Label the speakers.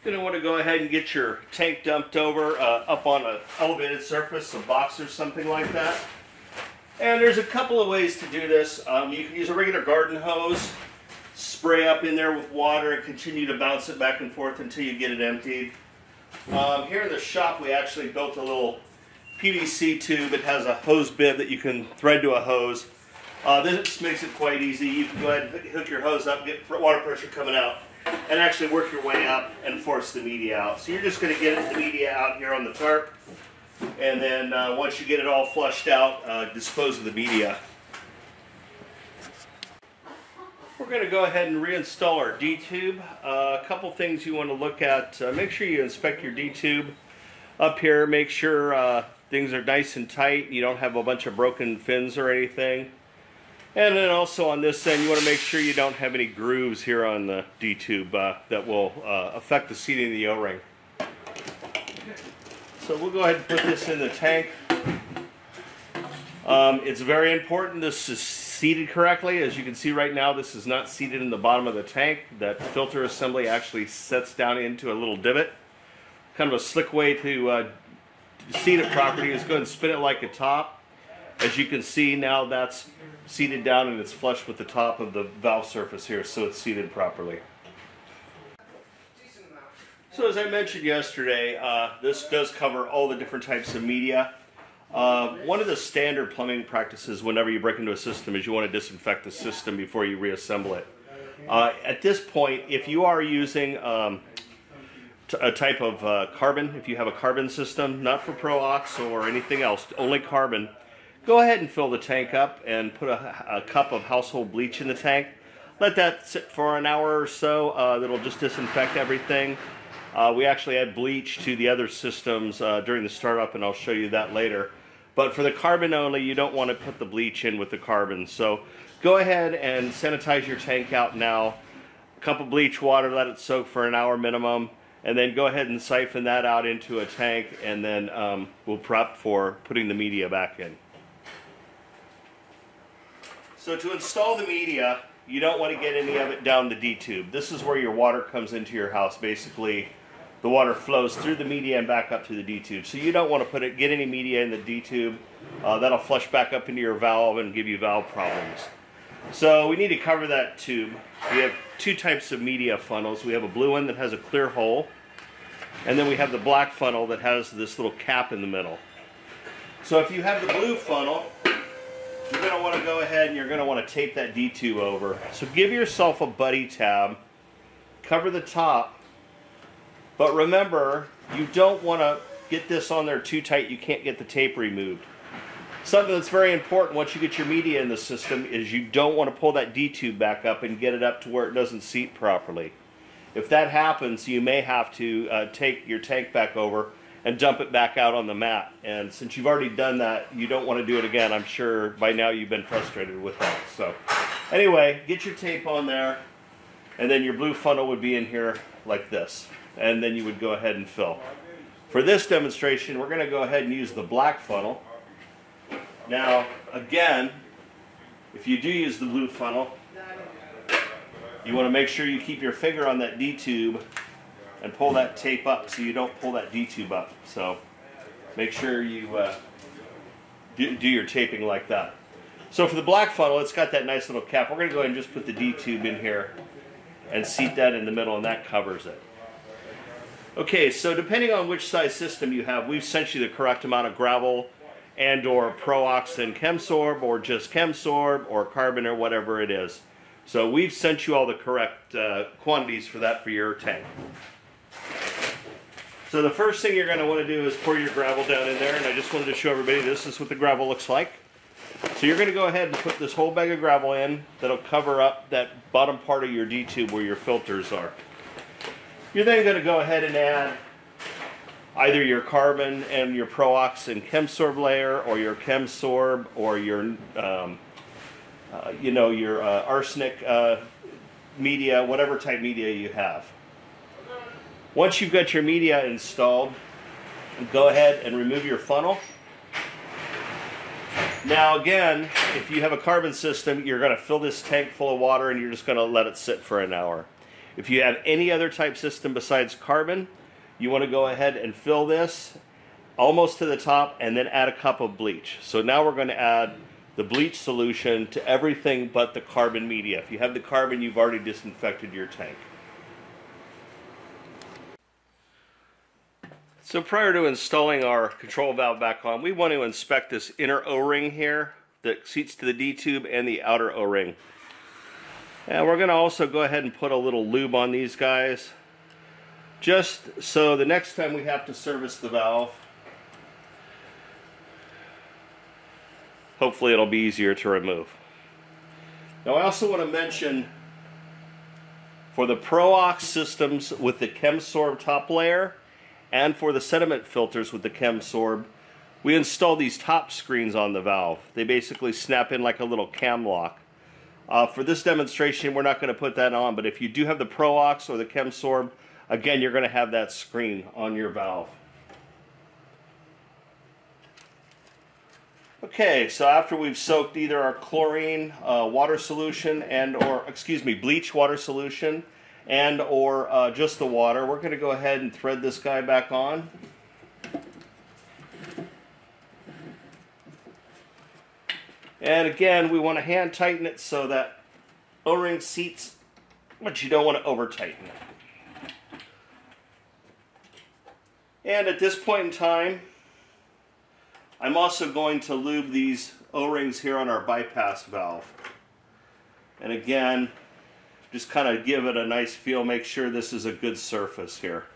Speaker 1: Going to want to go ahead and get your tank dumped over up on an elevated surface, a box or something like that. And there's a couple of ways to do this. You can use a regular garden hose, spray up in there with water, and continue to bounce it back and forth until you get it emptied. Here in the shop we actually built a little PVC tube. It has a hose bib that you can thread to a hose. This makes it quite easy. You can go ahead and hook your hose up, get water pressure coming out, and actually work your way up and force the media out. So you're just going to get the media out here on the tarp, and then once you get it all flushed out, dispose of the media. We're going to go ahead and reinstall our D-tube. A couple things you want to look at. Make sure you inspect your D-tube up here. Make sure things are nice and tight. You don't have a bunch of broken fins or anything. And then also on this end, you want to make sure you don't have any grooves here on the D-tube that will affect the seating of the O-ring. So we'll go ahead and put this in the tank. It's very important this is seated correctly. As you can see right now, this is not seated in the bottom of the tank. That filter assembly actually sets down into a little divot. Kind of a slick way to seat it properly is go ahead and spin it like a top. As you can see now, that's seated down and it's flush with the top of the valve surface here, so it's seated properly. So as I mentioned yesterday, this does cover all the different types of media. One of the standard plumbing practices whenever you break into a system is you want to disinfect the system before you reassemble it. At this point, if you are using a type of carbon, if you have a carbon system, not for Pro-Ox or anything else, only carbon, go ahead and fill the tank up and put a cup of household bleach in the tank. Let that sit for an hour or so. That'll just disinfect everything. We actually add bleach to the other systems during the startup, and I'll show you that later. But for the carbon only, you don't want to put the bleach in with the carbon. So go ahead and sanitize your tank out now. A cup of bleach water, let it soak for an hour minimum, and then go ahead and siphon that out into a tank, and then we'll prep for putting the media back in. So to install the media, you don't want to get any of it down the D-tube. This is where your water comes into your house. Basically, the water flows through the media and back up to the D-tube. So you don't want to get any media in the D-tube. That'll flush back up into your valve and give you valve problems. So we need to cover that tube. We have two types of media funnels. We have a blue one that has a clear hole, and then we have the black funnel that has this little cap in the middle. So if you have the blue funnel, you're going to want to go ahead and you're going to want to tape that D-tube over. So give yourself a buddy tab, cover the top, but remember, you don't want to get this on there too tight. You can't get the tape removed. Something that's very important once you get your media in the system is you don't want to pull that D-tube back up and get it up to where it doesn't seat properly. If that happens, you may have to take your tank back over and dump it back out on the mat. And since you've already done that, you don't want to do it again. I'm sure by now you've been frustrated with that. So anyway, get your tape on there, and then your blue funnel would be in here like this. And then you would go ahead and fill. For this demonstration, we're going to go ahead and use the black funnel. Now, again, if you do use the blue funnel, you want to make sure you keep your finger on that D-tube and pull that tape up so you don't pull that D-tube up. So make sure you do your taping like that. So for the black funnel, it's got that nice little cap. We're going to go ahead and just put the D-tube in here and seat that in the middle, and that covers it. Okay, so depending on which size system you have, we've sent you the correct amount of gravel and or Pro-Ox and Chemsorb, or just Chemsorb or carbon or whatever it is. So we've sent you all the correct quantities for that for your tank. So the first thing you're going to want to do is pour your gravel down in there, and I just wanted to show everybody this is what the gravel looks like. So you're going to go ahead and put this whole bag of gravel in. That'll cover up that bottom part of your D-tube where your filters are. You're then going to go ahead and add either your carbon and your Pro-Ox and Chemsorb layer, or your Chemsorb, or your your arsenic media, whatever type media you have. Once you've got your media installed, go ahead and remove your funnel. Now again, if you have a carbon system, you're going to fill this tank full of water and you're just going to let it sit for an hour. If you have any other type system besides carbon, you want to go ahead and fill this almost to the top and then add a cup of bleach. So now we're going to add the bleach solution to everything but the carbon media. If you have the carbon, you've already disinfected your tank. So prior to installing our control valve back on, we want to inspect this inner O-ring here that seats to the D-tube and the outer O-ring. And we're going to also go ahead and put a little lube on these guys, just so the next time we have to service the valve, hopefully it'll be easier to remove. Now I also want to mention, for the Pro-Ox systems with the ChemSorb top layer and for the sediment filters with the ChemSorb, we install these top screens on the valve. They basically snap in like a little cam lock. For this demonstration, we're not going to put that on, but if you do have the Pro-Ox or the ChemSorb, again, you're going to have that screen on your valve. Okay, so after we've soaked either our chlorine water solution bleach water solution and or just the water, we're going to go ahead and thread this guy back on. And again, we want to hand tighten it so that O-ring seats, but you don't want to over tighten it. And at this point in time, I'm also going to lube these O-rings here on our bypass valve. And again, just kind of give it a nice feel, make sure this is a good surface here.